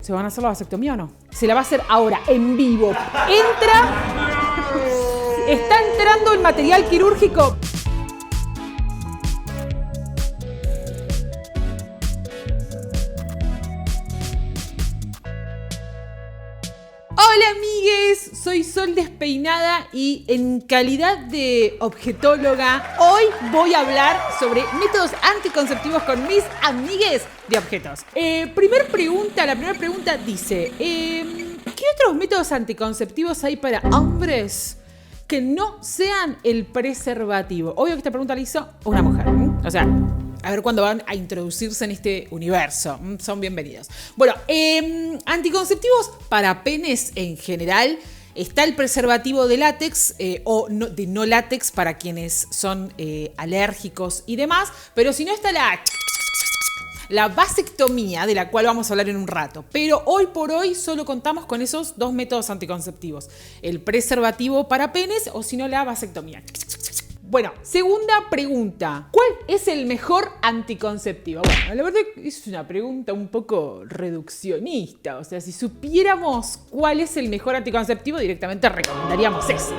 ¿Se van a hacer la vasectomía o no? Se la va a hacer ahora, en vivo. Está entrando el material quirúrgico. Hola amigues, soy Sol Despeinada y en calidad de objetóloga hoy voy a hablar sobre métodos anticonceptivos con mis amigues de objetos. La primera pregunta dice, ¿qué otros métodos anticonceptivos hay para hombres que no sean el preservativo? Obvio que esta pregunta la hizo una mujer, o sea, a ver cuándo van a introducirse en este universo. Son bienvenidos. Bueno, anticonceptivos para penes en general. Está el preservativo de látex o no, de no látex para quienes son alérgicos y demás. Pero si no está la vasectomía, de la cual vamos a hablar en un rato. Pero hoy por hoy solo contamos con esos dos métodos anticonceptivos. El preservativo para penes o si no la vasectomía. Bueno, segunda pregunta. ¿Cuál es el mejor anticonceptivo? Bueno, la verdad es una pregunta un poco reduccionista. O sea, si supiéramos cuál es el mejor anticonceptivo, directamente recomendaríamos ese.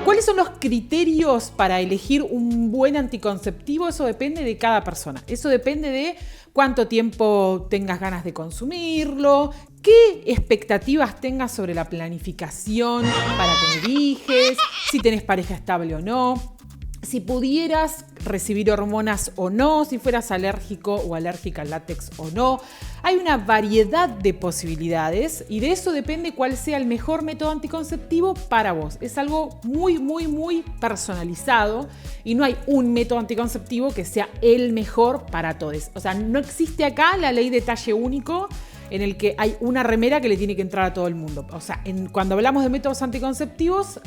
¿Cuáles son los criterios para elegir un buen anticonceptivo? Eso depende de cada persona. Eso depende de cuánto tiempo tengas ganas de consumirlo, qué expectativas tengas sobre la planificación para tener hijos, si tenés pareja estable o no, si pudieras recibir hormonas o no, si fueras alérgico o alérgica al látex o no. Hay una variedad de posibilidades y de eso depende cuál sea el mejor método anticonceptivo para vos. Es algo muy, muy, muy personalizado y no hay un método anticonceptivo que sea el mejor para todos. O sea, no existe acá la ley de talle único en el que hay una remera que le tiene que entrar a todo el mundo. O sea, cuando hablamos de métodos anticonceptivos,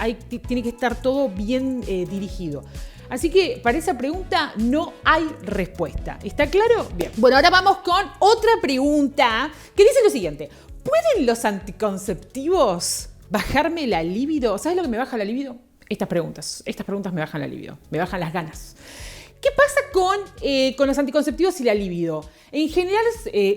tiene que estar todo bien dirigido. Así que para esa pregunta no hay respuesta. ¿Está claro? Bien. Bueno, ahora vamos con otra pregunta que dice lo siguiente. ¿Pueden los anticonceptivos bajarme la libido? ¿Sabes lo que me baja la libido? Estas preguntas me bajan la libido, me bajan las ganas. ¿Qué pasa con los anticonceptivos y la libido? En general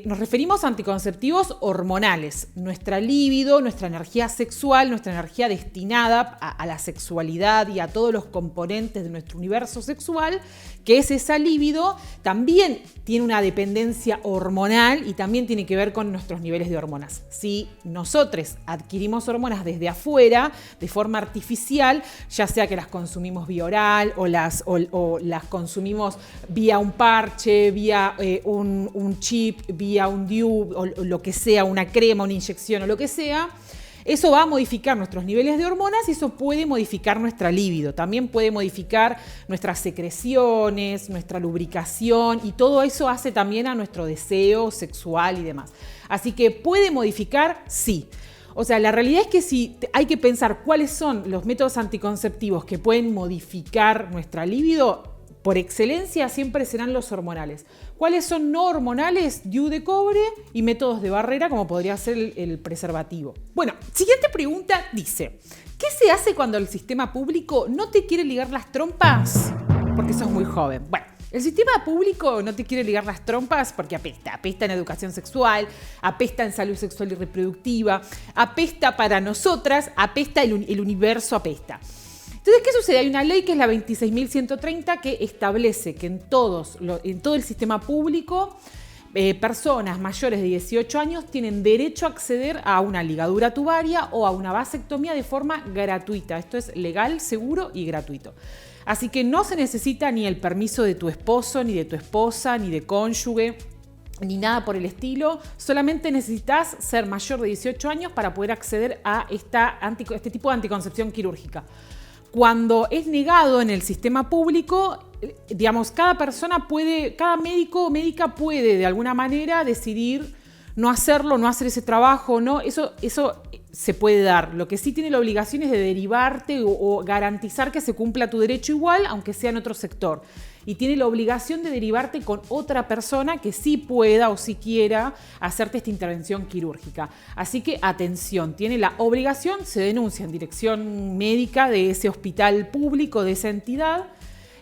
nos referimos a anticonceptivos hormonales. Nuestra libido, nuestra energía sexual, nuestra energía destinada a la sexualidad y a todos los componentes de nuestro universo sexual, que es esa libido, también tiene una dependencia hormonal y también tiene que ver con nuestros niveles de hormonas. Si nosotros adquirimos hormonas desde afuera, de forma artificial, ya sea que las consumimos vía oral o las consumimos vía un parche, vía un chip, vía un DIU o lo que sea, una crema, una inyección o lo que sea, eso va a modificar nuestros niveles de hormonas y eso puede modificar nuestra libido. También puede modificar nuestras secreciones, nuestra lubricación y todo eso hace también a nuestro deseo sexual y demás. Así que puede modificar, sí. O sea, la realidad es que sí, hay que pensar cuáles son los métodos anticonceptivos que pueden modificar nuestra libido. Por excelencia siempre serán los hormonales. ¿Cuáles son no hormonales? DIU de cobre y métodos de barrera como podría ser el preservativo. Bueno, siguiente pregunta dice, ¿qué se hace cuando el sistema público no te quiere ligar las trompas? Porque sos muy joven. Bueno, el sistema público no te quiere ligar las trompas porque apesta. Apesta en educación sexual, apesta en salud sexual y reproductiva, apesta para nosotras, apesta el universo apesta. Entonces, ¿qué sucede? Hay una ley que es la 26.130 que establece que en todo el sistema público personas mayores de 18 años tienen derecho a acceder a una ligadura tubaria o a una vasectomía de forma gratuita. Esto es legal, seguro y gratuito. Así que no se necesita ni el permiso de tu esposo, ni de tu esposa, ni de cónyuge, ni nada por el estilo. Solamente necesitas ser mayor de 18 años para poder acceder a este tipo de anticoncepción quirúrgica. Cuando es negado en el sistema público, digamos, cada médico o médica puede de alguna manera decidir no hacerlo, no hacer ese trabajo, ¿no? Eso se puede dar. Lo que sí tiene la obligación es de derivarte o garantizar que se cumpla tu derecho igual, aunque sea en otro sector. Y tiene la obligación de derivarte con otra persona que sí pueda o sí quiera hacerte esta intervención quirúrgica. Así que atención, tiene la obligación, se denuncia en dirección médica de ese hospital público, de esa entidad,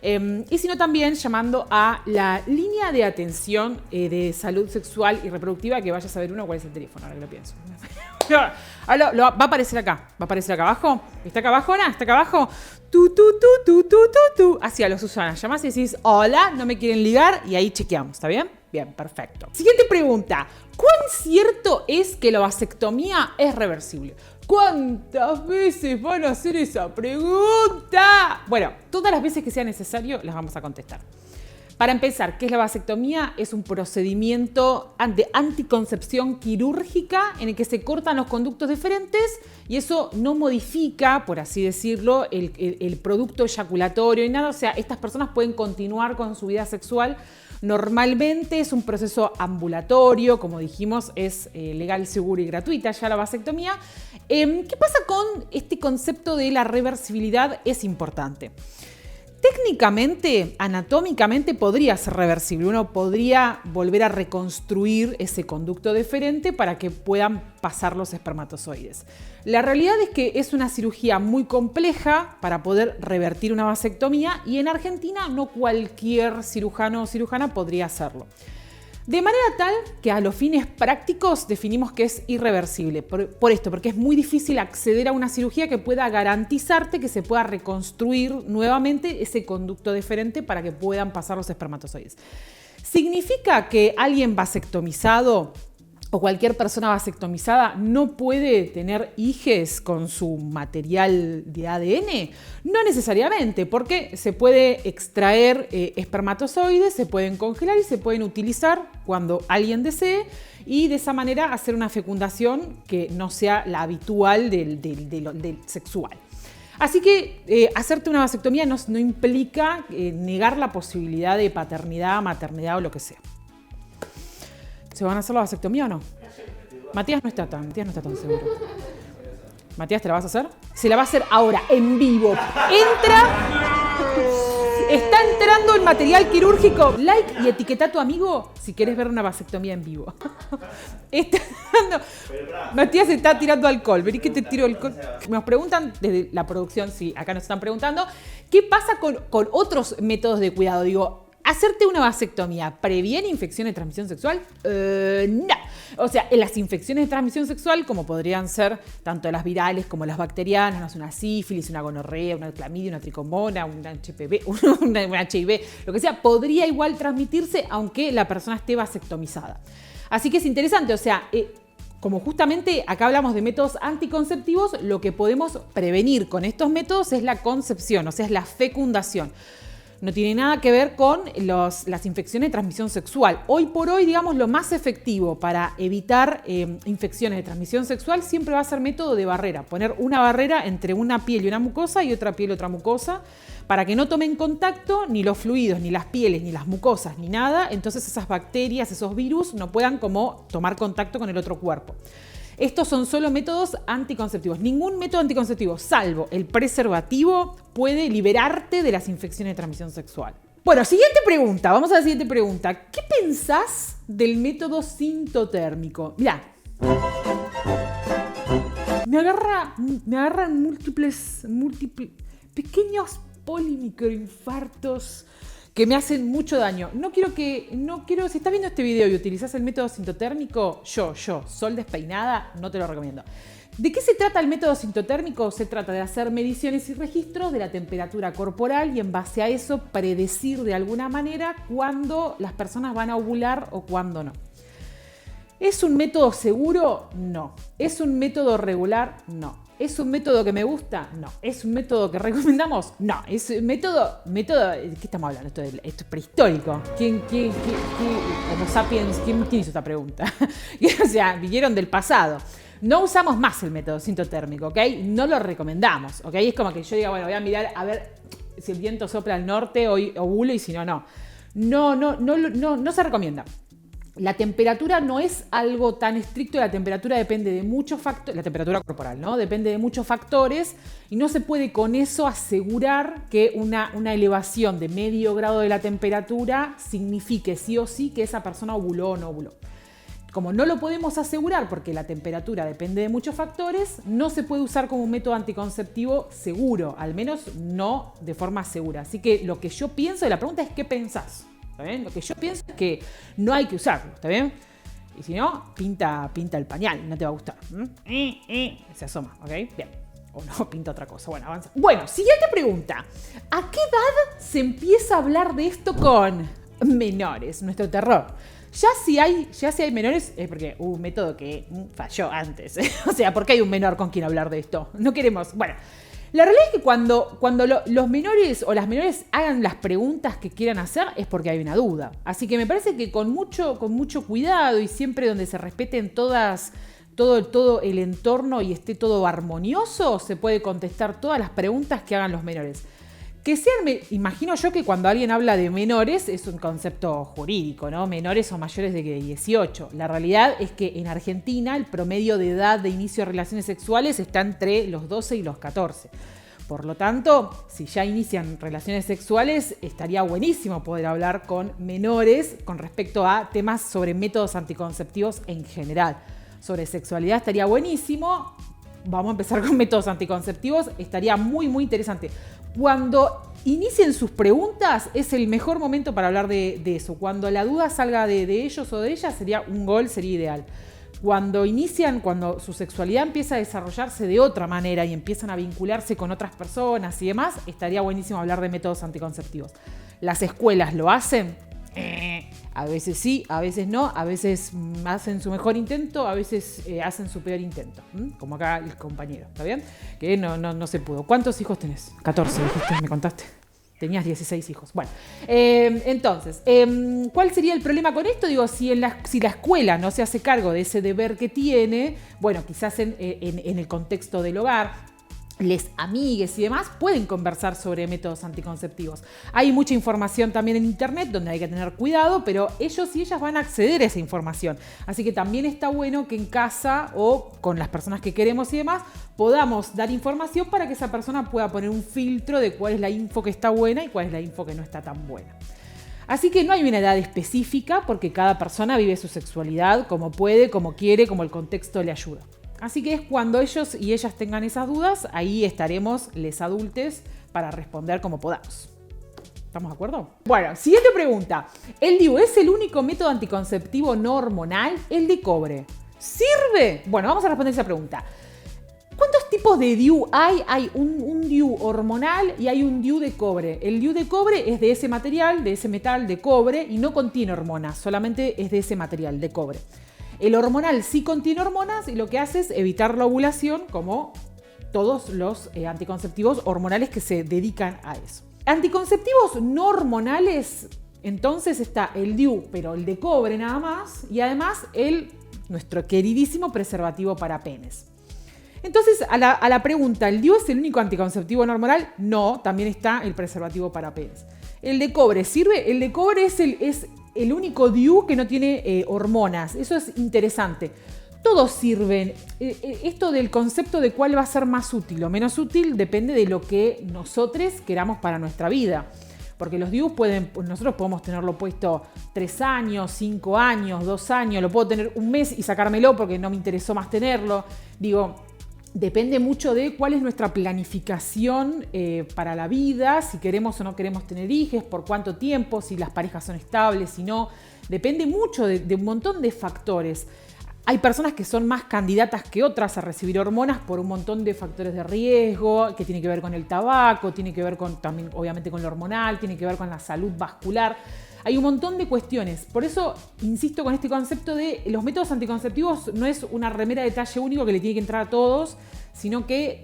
Y sino también llamando a la línea de atención de salud sexual y reproductiva, que vaya a saber uno cuál es el teléfono, ahora que lo pienso. Va a aparecer acá. ¿Va a aparecer acá abajo? ¿Está acá abajo, Ana? ¿Está acá abajo? Así a los Susana. Llamás y decís, hola, no me quieren ligar, y ahí chequeamos, ¿está bien? Bien, perfecto. Siguiente pregunta. ¿Cuán cierto es que la vasectomía es reversible? ¿Cuántas veces van a hacer esa pregunta? Bueno, todas las veces que sea necesario las vamos a contestar. Para empezar, ¿qué es la vasectomía? Es un procedimiento de anticoncepción quirúrgica en el que se cortan los conductos deferentes y eso no modifica, por así decirlo, el producto eyaculatorio y nada. O sea, estas personas pueden continuar con su vida sexual. Normalmente es un proceso ambulatorio, como dijimos, es legal, seguro y gratuita ya la vasectomía. ¿Qué pasa con este concepto de la reversibilidad? Es importante. Técnicamente, anatómicamente podría ser reversible. Uno podría volver a reconstruir ese conducto deferente para que puedan pasar los espermatozoides. La realidad es que es una cirugía muy compleja para poder revertir una vasectomía y en Argentina no cualquier cirujano o cirujana podría hacerlo. De manera tal que a los fines prácticos definimos que es irreversible. Por esto, porque es muy difícil acceder a una cirugía que pueda garantizarte que se pueda reconstruir nuevamente ese conducto deferente para que puedan pasar los espermatozoides. ¿Significa que alguien vasectomizado o cualquier persona vasectomizada no puede tener hijes con su material de ADN? No necesariamente, porque se puede extraer espermatozoides, se pueden congelar y se pueden utilizar cuando alguien desee y de esa manera hacer una fecundación que no sea la habitual del sexual. Así que hacerte una vasectomía no implica negar la posibilidad de paternidad, maternidad o lo que sea. ¿Se van a hacer la vasectomía o no? Matías no está tan seguro. Matías, ¿te la vas a hacer? Se la va a hacer ahora, en vivo. Está entrando el material quirúrgico. Like y etiqueta a tu amigo si querés ver una vasectomía en vivo. Matías está tirando alcohol. Vení que te tiro alcohol. Nos preguntan desde la producción, sí, acá nos están preguntando, ¿qué pasa con otros métodos de cuidado? Digo, ¿hacerte una vasectomía previene infecciones de transmisión sexual? No. O sea, en las infecciones de transmisión sexual, como podrían ser tanto las virales como las bacterianas, una sífilis, una gonorrea, una clamidia, una tricomonas, un HPV, un HIV, lo que sea, podría igual transmitirse aunque la persona esté vasectomizada. Así que es interesante, o sea, como justamente acá hablamos de métodos anticonceptivos, lo que podemos prevenir con estos métodos es la concepción, o sea, es la fecundación. No tiene nada que ver con las infecciones de transmisión sexual. Hoy por hoy, digamos, lo más efectivo para evitar infecciones de transmisión sexual siempre va a ser método de barrera. Poner una barrera entre una piel y una mucosa y otra piel y otra mucosa para que no tomen contacto ni los fluidos, ni las pieles, ni las mucosas, ni nada. Entonces esas bacterias, esos virus no puedan como tomar contacto con el otro cuerpo. Estos son solo métodos anticonceptivos. Ningún método anticonceptivo, salvo el preservativo, puede liberarte de las infecciones de transmisión sexual. Bueno, siguiente pregunta. Vamos a la siguiente pregunta. ¿Qué pensás del método sintotérmico? Mirá. Me agarran múltiples pequeños polimicroinfartos que me hacen mucho daño. No quiero, si estás viendo este video y utilizás el método sintotérmico, yo, Sol Despeinada, no te lo recomiendo. ¿De qué se trata el método sintotérmico? Se trata de hacer mediciones y registros de la temperatura corporal y en base a eso predecir de alguna manera cuándo las personas van a ovular o cuándo no. ¿Es un método seguro? No. ¿Es un método regular? No. ¿Es un método que me gusta? No. ¿Es un método que recomendamos? No. ¿Es un método? ¿De qué estamos hablando? Esto es prehistórico. ¿Quién Homo sapiens, quién hizo esta pregunta? O sea, vinieron del pasado. No usamos más el método sintotérmico, ¿ok? No lo recomendamos, ¿ok? Es como que yo diga, bueno, voy a mirar a ver si el viento sopla al norte, hoy ovulo y si no, no. No se recomienda. La temperatura no es algo tan estricto, la temperatura depende de muchos factores, la temperatura corporal, ¿no? Depende de muchos factores y no se puede con eso asegurar que una elevación de medio grado de la temperatura signifique sí o sí que esa persona ovuló o no ovuló. Como no lo podemos asegurar porque la temperatura depende de muchos factores, no se puede usar como un método anticonceptivo seguro, al menos no de forma segura. Así que lo que yo pienso, y la pregunta es ¿qué pensás? ¿Está bien? Lo que yo pienso es que no hay que usarlo, ¿está bien? Y si no, pinta el pañal, no te va a gustar. Se asoma, ¿ok? Bien. O no, pinta otra cosa. Bueno, avanza. Bueno, siguiente pregunta. ¿A qué edad se empieza a hablar de esto con menores? Nuestro terror. Ya si hay menores, es porque hubo un método que falló antes. O sea, ¿por qué hay un menor con quien hablar de esto? No queremos. Bueno, la realidad es que cuando los menores o las menores hagan las preguntas que quieran hacer es porque hay una duda. Así que me parece que con mucho cuidado y siempre donde se respeten todo el entorno y esté todo armonioso, se puede contestar todas las preguntas que hagan los menores. Imagino yo que cuando alguien habla de menores es un concepto jurídico, ¿no? Menores o mayores de 18. La realidad es que en Argentina el promedio de edad de inicio de relaciones sexuales está entre los 12 y los 14. Por lo tanto, si ya inician relaciones sexuales, estaría buenísimo poder hablar con menores con respecto a temas sobre métodos anticonceptivos en general. Sobre sexualidad estaría buenísimo. Vamos a empezar con métodos anticonceptivos. Estaría muy, muy interesante. Cuando inicien sus preguntas, es el mejor momento para hablar de eso. Cuando la duda salga de ellos o de ellas, sería un gol, sería ideal. Cuando su sexualidad empieza a desarrollarse de otra manera y empiezan a vincularse con otras personas y demás, estaría buenísimo hablar de métodos anticonceptivos. ¿Las escuelas lo hacen? A veces sí, a veces no, a veces hacen su mejor intento, a veces hacen su peor intento. Como acá el compañero, ¿está bien? Que no se pudo. ¿Cuántos hijos tenés? 14, dijiste, me contaste. Tenías 16 hijos. Bueno, entonces, ¿cuál sería el problema con esto? Digo, si la escuela no se hace cargo de ese deber que tiene, bueno, quizás en el contexto del hogar, les amigues y demás pueden conversar sobre métodos anticonceptivos. Hay mucha información también en internet donde hay que tener cuidado, pero ellos y ellas van a acceder a esa información. Así que también está bueno que en casa o con las personas que queremos y demás podamos dar información para que esa persona pueda poner un filtro de cuál es la info que está buena y cuál es la info que no está tan buena. Así que no hay una edad específica porque cada persona vive su sexualidad como puede, como quiere, como el contexto le ayuda. Así que es cuando ellos y ellas tengan esas dudas, ahí estaremos les adultes para responder como podamos. ¿Estamos de acuerdo? Bueno, siguiente pregunta. ¿El DIU es el único método anticonceptivo no hormonal? El de cobre. ¿Sirve? Bueno, vamos a responder esa pregunta. ¿Cuántos tipos de DIU hay? Hay un DIU hormonal y hay un DIU de cobre. El DIU de cobre es de ese material, de ese metal de cobre y no contiene hormonas, solamente es de ese material de cobre. El hormonal sí contiene hormonas y lo que hace es evitar la ovulación, como todos los anticonceptivos hormonales que se dedican a eso. Anticonceptivos no hormonales, entonces está el DIU, pero el de cobre nada más, y además nuestro queridísimo preservativo para penes. Entonces, a la pregunta, ¿el DIU es el único anticonceptivo no hormonal? No, también está el preservativo para penes. ¿El de cobre sirve? El de cobre es el único DIU que no tiene hormonas. Eso es interesante. Todos sirven. Esto del concepto de cuál va a ser más útil o menos útil depende de lo que nosotros queramos para nuestra vida. Porque los DIU nosotros podemos tenerlo puesto 3 años, 5 años, 2 años. Lo puedo tener un mes y sacármelo porque no me interesó más tenerlo. Depende mucho de cuál es nuestra planificación para la vida, si queremos o no queremos tener hijos, por cuánto tiempo, si las parejas son estables, si no. Depende mucho de un montón de factores. Hay personas que son más candidatas que otras a recibir hormonas por un montón de factores de riesgo, que tiene que ver con el tabaco, tiene que ver también obviamente con lo hormonal, tiene que ver con la salud vascular. Hay un montón de cuestiones. Por eso insisto con este concepto de los métodos anticonceptivos no es una remera de talle único que le tiene que entrar a todos, sino que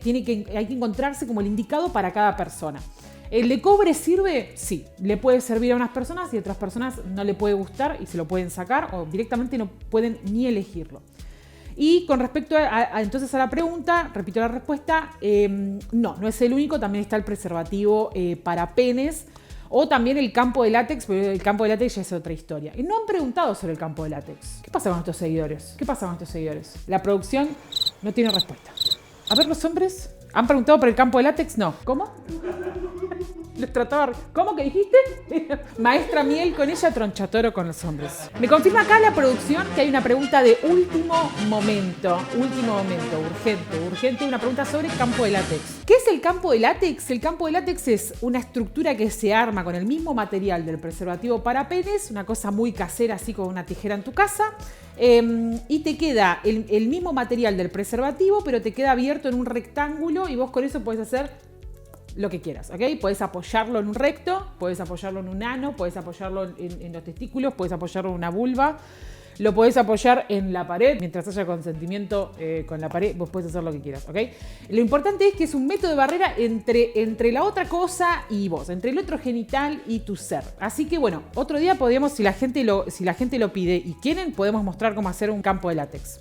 hay que encontrarse como el indicado para cada persona. ¿El de cobre sirve? Sí. Le puede servir a unas personas y a otras personas no le puede gustar y se lo pueden sacar o directamente no pueden ni elegirlo. Y con respecto entonces a la pregunta, repito la respuesta, no es el único, también está el preservativo para penes. O también el campo de látex, pero el campo de látex ya es otra historia. Y no han preguntado sobre el campo de látex. ¿Qué pasa con estos seguidores? La producción no tiene respuesta. A ver, los hombres, ¿han preguntado por el campo de látex? No. ¿Cómo? Los trataba... ¿Cómo que dijiste? Maestra miel con ella, tronchatoro con los hombres. Me confirma acá la producción que hay una pregunta de último momento. Último momento, urgente. Una pregunta sobre campo de látex. ¿Qué es el campo de látex? El campo de látex es una estructura que se arma con el mismo material del preservativo para penes, una cosa muy casera, así con una tijera en tu casa. Y te queda el mismo material del preservativo, pero te queda abierto en un rectángulo y vos con eso podés hacer lo que quieras, ¿ok? Podés apoyarlo en un recto, podés apoyarlo en un ano, podés apoyarlo en los testículos, podés apoyarlo en una vulva, lo podés apoyar en la pared. Mientras haya consentimiento con la pared, vos podés hacer lo que quieras, ¿ok? Lo importante es que es un método de barrera entre la otra cosa y vos, entre el otro genital y tu ser. Así que bueno, otro día podemos, si la gente lo pide y quieren, podemos mostrar cómo hacer un campo de látex.